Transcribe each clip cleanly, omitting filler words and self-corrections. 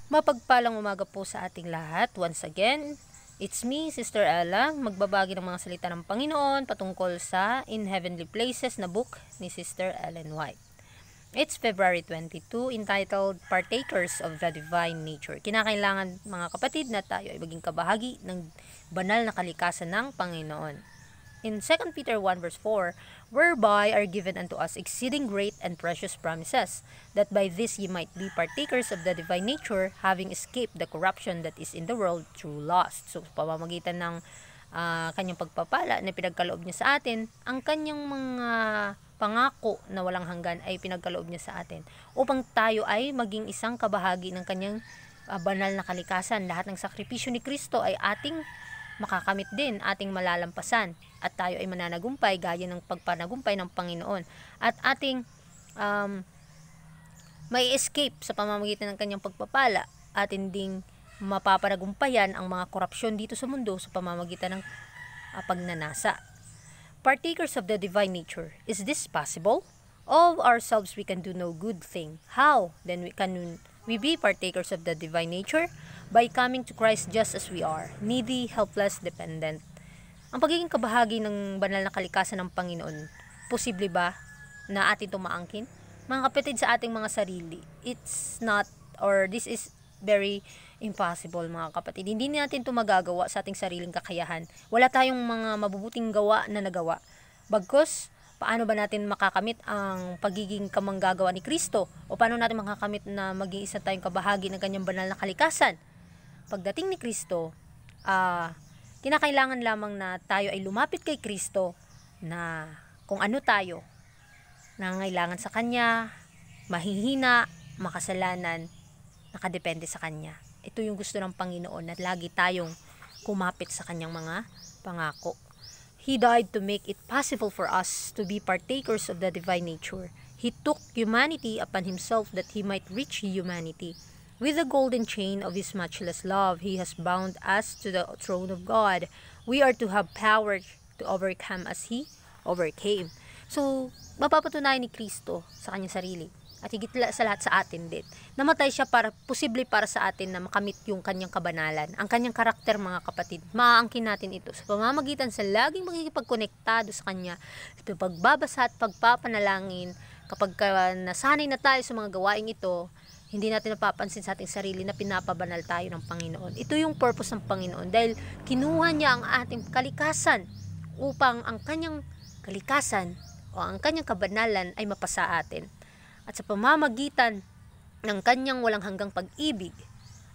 Mapagpalang umaga po sa ating lahat. Once again, it's me, Sister Ella, magbabagi ng mga salita ng Panginoon patungkol sa In Heavenly Places na book ni Sister Ellen White. It's February 22, entitled Partakers of the Divine Nature. Kinakailangan mga kapatid na tayo ay maging kabahagi ng banal na kalikasan ng Panginoon. In 2 Peter 1 verse 4, whereby are given unto us exceeding great and precious promises, that by this ye might be partakers of the divine nature, having escaped the corruption that is in the world through lust. So, pamamagitan ng kanyang pagpapala na pinagkaloob niya sa atin, ang kanyang mga pangako na walang hanggan ay pinagkaloob niya sa atin, upang tayo ay maging isang kabahagi ng kanyang banal na kalikasan. Lahat ng sakripisyo ni Kristo ay ating makakamit din, ating malalampasan, at tayo ay mananagumpay gaya ng pagpanagumpay ng Panginoon, at ating may escape sa pamamagitan ng kanyang pagpapala, at hindi mapapanagumpayan ang mga korupsyon dito sa mundo sa pamamagitan ng pagnanasa. Partakers of the divine nature, is this possible? Of ourselves we can do no good thing. How then can we be partakers of the divine nature? By coming to Christ just as we are, needy, helpless, dependent. Ang pagiging kabahagi ng banal na kalikasan ng Panginoon, posible ba na atin tumaangkin? Mga kapatid, sa ating mga sarili, it's not, or this is very impossible mga kapatid. Hindi natin ito magagawa sa ating sariling kakayahan. Wala tayong mga mabubuting gawa na nagawa. Bagkus, paano ba natin makakamit ang pagiging kamanggagawa ni Kristo? O paano natin makakamit na maging isa tayong kabahagi ng kanyang banal na kalikasan? Pagdating ni Kristo, kinakailangan lamang na tayo ay lumapit kay Kristo, na kung ano tayo, nangangailangan sa Kanya, mahihina, makasalanan, nakadepende sa Kanya. Ito yung gusto ng Panginoon, na lagi tayong kumapit sa Kanyang mga pangako. He died to make it possible for us to be partakers of the divine nature. He took humanity upon Himself that He might reach humanity. With the golden chain of His matchless love, He has bound us to the throne of God. We are to have power to overcome as He overcame. So, mapapatunayan ni Kristo sa kanyang sarili, at higit sa lahat sa atin din. Namatay siya posible para sa atin na makamit yung kanyang kabanalan, ang kanyang karakter mga kapatid. Maaangkin natin ito sa pamamagitan sa laging makikipagkonektado sa Kanya, sa pagbabasa at pagpapanalangin. Kapag nasanay na tayo sa mga gawaing ito, hindi natin napapansin sa ating sarili na pinapabanal tayo ng Panginoon. Ito yung purpose ng Panginoon, dahil kinuha niya ang ating kalikasan upang ang kanyang kalikasan o ang kanyang kabanalan ay mapasa atin. At sa pamamagitan ng kanyang walang hanggang pag-ibig,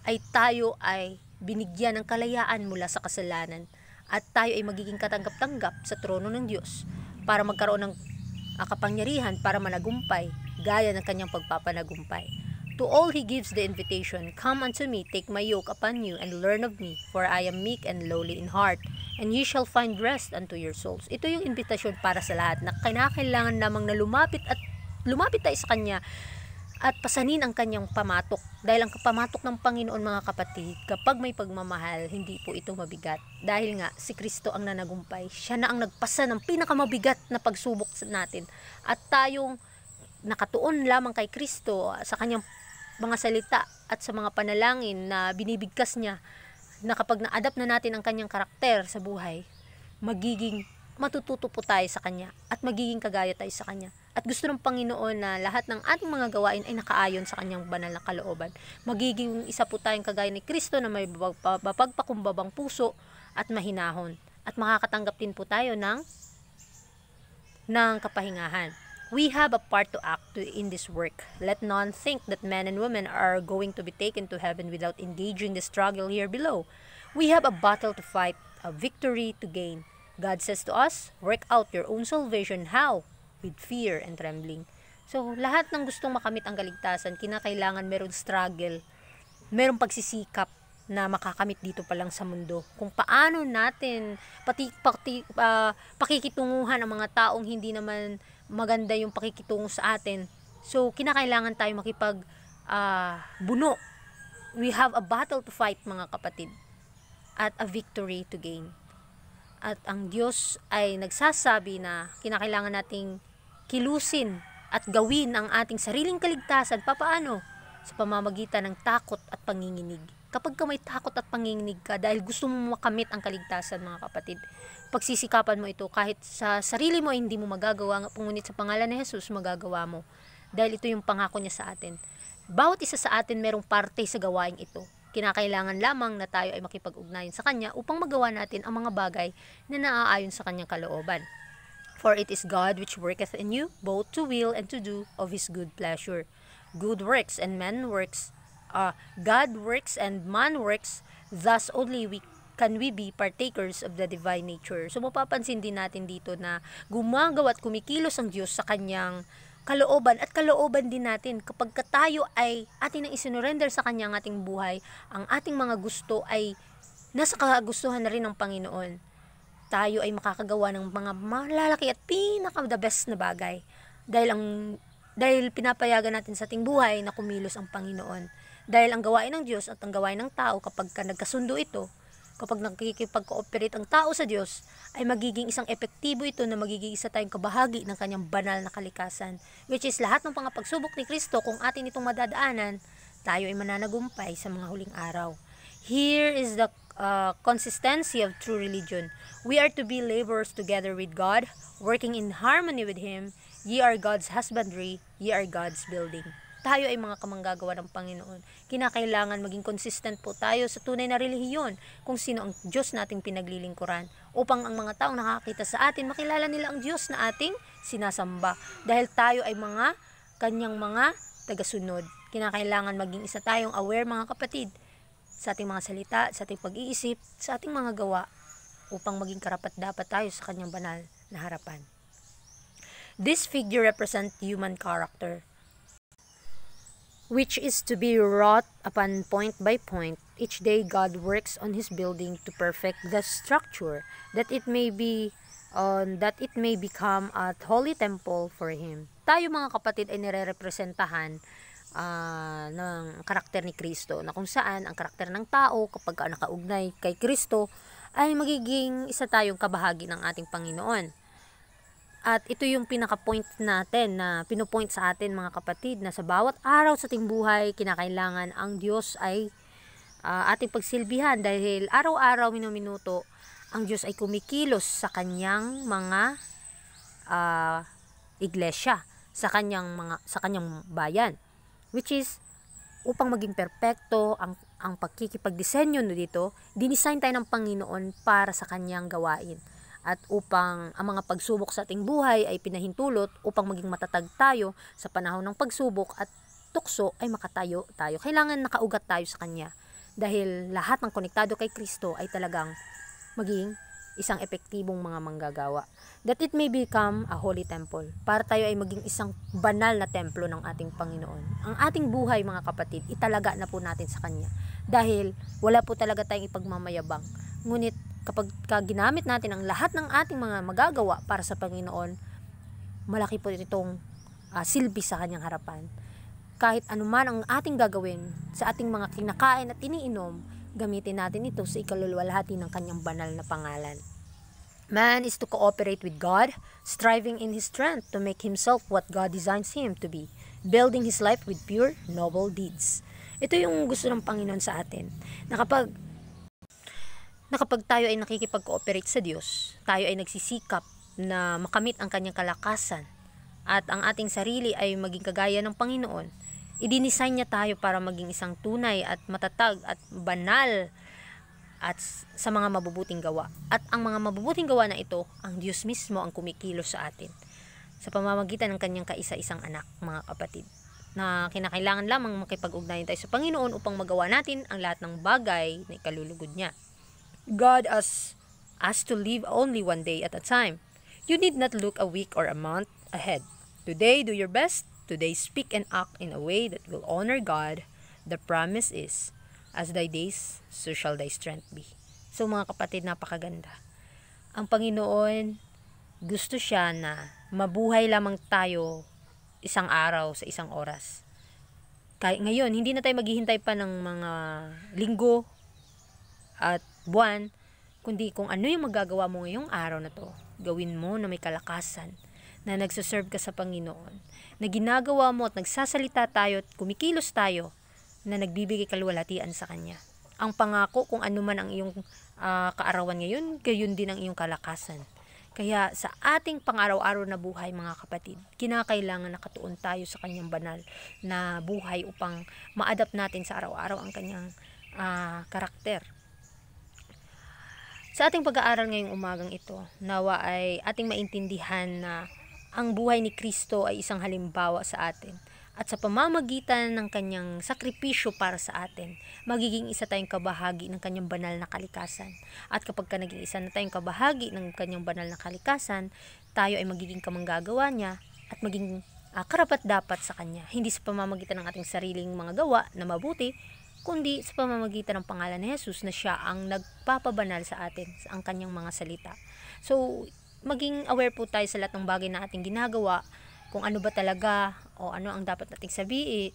ay tayo ay binigyan ng kalayaan mula sa kasalanan, at tayo ay magiging katanggap-tanggap sa trono ng Diyos para magkaroon ng kapangyarihan para managumpay gaya ng kanyang pagpapanagumpay. To all He gives the invitation, come unto me, take my yoke upon you, and learn of me, for I am meek and lowly in heart, and ye shall find rest unto your souls. Ito yung invitasyon para sa lahat, na kinakailangan namang na lumapit tayo sa Kanya, at pasanin ang kanyang pamatok. Dahil ang pamatok ng Panginoon mga kapatid, kapag may pagmamahal, hindi po ito mabigat. Dahil nga, si Kristo ang nanagumpay. Siya na ang nagpasa ng pinakamabigat na pagsubok natin. At tayong nakatuon lamang kay Kristo sa kanyang mga salita at sa mga panalangin na binibigkas niya, na kapag na-adapt na natin ang kanyang karakter sa buhay, matututo po tayo sa Kanya, at magiging kagaya tayo sa Kanya. At gusto ng Panginoon na lahat ng ating mga gawain ay nakaayon sa Kanyang banal na kalooban. Magiging isa po tayong kagaya ni Kristo, na may mapagpakumbabang puso at mahinahon. At makakatanggap din po tayo ng kapahingahan. We have a part to act in this work. Let none think that men and women are going to be taken to heaven without engaging the struggle here below. We have a battle to fight, a victory to gain. God says to us, work out your own salvation. How? With fear and trembling. So, lahat ng gustong makamit ang kaligtasan, kinakailangan merong struggle, merong pagsisikap na makakamit dito pa lang sa mundo. Kung paano natin pakikitunguhan ang mga taong hindi naman maganda yung pakikitungo sa atin. So, kinakailangan tayo buno. We have a battle to fight mga kapatid, at a victory to gain. At ang Diyos ay nagsasabi na kinakailangan nating kilusin at gawin ang ating sariling kaligtasan. Papaano? sa pamamagitan ng takot at panginginig. Kapag ka may takot at panginginig ka dahil gusto mo makamit ang kaligtasan, mga kapatid, pagsisikapan mo ito kahit sa sarili mo ay hindi mo magagawa, ngunit sa pangalan ni Jesus magagawa mo. Dahil ito yung pangako niya sa atin. Bawat isa sa atin merong parte sa gawain ito. Kinakailangan lamang na tayo ay makipag-ugnayan sa Kanya upang magawa natin ang mga bagay na naaayon sa Kanyang kalooban. For it is God which worketh in you, both to will and to do of His good pleasure. Good works and man works, God works and man works, thus only can we be partakers of the divine nature. So mapapansin din natin dito na gumagawa at kumikilos ang Diyos sa Kanyang kalooban at kalooban din natin kapag tayo ay atin ang isinurrender sa Kanya ang ating buhay, ang ating mga gusto ay nasa kagustuhan na rin ng Panginoon. Tayo ay makakagawa ng mga malalaki at pinaka the best na bagay dahil pinapayagan natin sa ating buhay na kumilos ang Panginoon. Dahil ang gawain ng Diyos at ang gawain ng tao kapag nagkasundo ito, kapag nakikipag-cooperate ang tao sa Diyos, ay magiging isang epektibo ito na magiging isa tayong kabahagi ng Kanyang banal na kalikasan, which is lahat ng mga pagsubok ni Kristo, kung atin itong madadaanan, tayo ay mananagumpay sa mga huling araw. Here is the consistency of true religion. We are to be laborers together with God, working in harmony with Him. Ye are God's husbandry, ye are God's building. Tayo ay mga kamanggagawa ng Panginoon. Kinakailangan maging consistent po tayo sa tunay na relihiyon kung sino ang Diyos nating pinaglilingkuran upang ang mga taong nakakita sa atin makilala nila ang Diyos na ating sinasamba dahil tayo ay mga Kanyang mga tagasunod. Kinakailangan maging isa tayong aware, mga kapatid, sa ating mga salita, sa ating pag-iisip, sa ating mga gawa upang maging karapat-dapat tayo sa Kanyang banal na harapan. This figure represents human character, which is to be wrought upon point by point. Each day God works on His building to perfect the structure, that it may become a holy temple for Him. Tayo, mga kapatid, ay nire-representahan ng karakter ni Kristo, na kung saan ang karakter ng tao kapag nakaugnay kay Kristo ay magiging isa tayong kabahagi ng ating Panginoon. At ito yung pinaka-point natin na pinupoint sa atin, mga kapatid, na sa bawat araw sa ating buhay, kinakailangan ang Diyos ay ating pagsilbihan dahil araw-araw, minuto, ang Diyos ay kumikilos sa Kanyang mga iglesia, sa Kanyang bayan, which is upang maging perpekto ang pagkikipagdisenyo dito, dinisign tayo ng Panginoon para sa Kanyang gawain. At upang ang mga pagsubok sa ating buhay ay pinahintulot upang maging matatag tayo sa panahon ng pagsubok at tukso ay makatayo tayo. Kailangan nakaugat tayo sa Kanya dahil lahat ng konektado kay Kristo ay talagang maging isang epektibong mga manggagawa. That it may become a holy temple. Para tayo ay maging isang banal na templo ng ating Panginoon. Ang ating buhay, mga kapatid, italaga na po natin sa Kanya. Dahil wala po talaga tayong ipagmamayabang. Ngunit kapag ginamit natin ang lahat ng ating mga magagawa para sa Panginoon, malaki po itong silbi sa Kanyang harapan. Kahit anuman ang ating gagawin sa ating mga kinakain at iniinom, gamitin natin ito sa ikaluluwalhati ng Kanyang banal na pangalan. Man is to cooperate with God, striving in his strength to make himself what God designs him to be, building his life with pure, noble deeds. Ito yung gusto ng Panginoon sa atin, na kapag tayo ay nakikipag-cooperate sa Diyos, tayo ay nagsisikap na makamit ang Kanyang kalakasan at ang ating sarili ay maging kagaya ng Panginoon, idinisign niya tayo para maging isang tunay at matatag at banal at sa mga mabubuting gawa. At ang mga mabubuting gawa na ito, ang Diyos mismo ang kumikilos sa atin sa pamamagitan ng Kanyang kaisa-isang anak, mga kapatid, na kinakailangan lamang makipag-ugnayan tayo sa Panginoon upang magawa natin ang lahat ng bagay na ikalulugod niya. God asks us to live only one day at a time. You need not look a week or a month ahead. Today, do your best. Today, speak and act in a way that will honor God. The promise is, as thy days, so shall thy strength be. So, mga kapatid, napakaganda. Ang Panginoon, gusto siya na mabuhay lamang tayo isang araw sa isang oras. Ngayon, hindi na tayo maghihintay pa ng mga linggo at buwan, kundi kung ano yung magagawa mo ngayong araw na to, gawin mo na may kalakasan, na nagsuserve ka sa Panginoon. na ginagawa mo at nagsasalita tayo at kumikilos tayo na nagbibigay kaluwalhatian sa Kanya. Ang pangako, kung ano man ang iyong kaarawan ngayon, gayon din ang iyong kalakasan. Kaya sa ating pang-araw-araw na buhay, mga kapatid, kinakailangan nakatuon tayo sa Kanyang banal na buhay upang ma-adapt natin sa araw-araw ang Kanyang karakter. Sa ating pag-aaral ngayong umagang ito, nawa ay ating maintindihan na ang buhay ni Kristo ay isang halimbawa sa atin. At sa pamamagitan ng Kanyang sakripisyo para sa atin, magiging isa tayong kabahagi ng Kanyang banal na kalikasan. At kapag naging isa na tayong kabahagi ng Kanyang banal na kalikasan, tayo ay magiging kamanggagawa niya at maging karapat-dapat sa Kanya. Hindi sa pamamagitan ng ating sariling mga gawa na mabuti, kundi sa pamamagitan ng pangalan ni Jesus na siya ang nagpapabanal sa atin, sa ang Kanyang mga salita. So, maging aware po tayo sa lahat ng bagay na ating ginagawa, kung ano ba talaga o ano ang dapat nating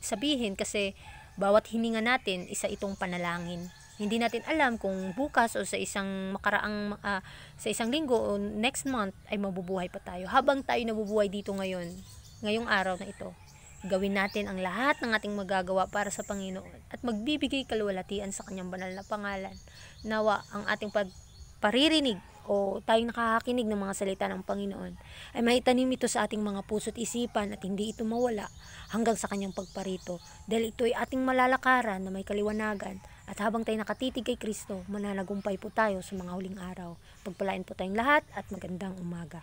sabihin kasi bawat hininga natin isa itong panalangin. Hindi natin alam kung bukas o sa isang sa isang linggo o next month ay mabubuhay pa tayo. Habang tayo nabubuhay dito ngayong araw na ito, gawin natin ang lahat ng ating magagawa para sa Panginoon at magbibigay kaluwalhatian sa Kanyang banal na pangalan. Nawa ang ating paririnig o tayong nakakakinig ng mga salita ng Panginoon ay maitanim ito sa ating mga puso't isipan at hindi ito mawala hanggang sa Kanyang pagparito, dahil ito ay ating malalakaran na may kaliwanagan at habang tayo nakatitig kay Kristo, mananagumpay po tayo sa mga huling araw. Pagpalain po tayong lahat at magandang umaga.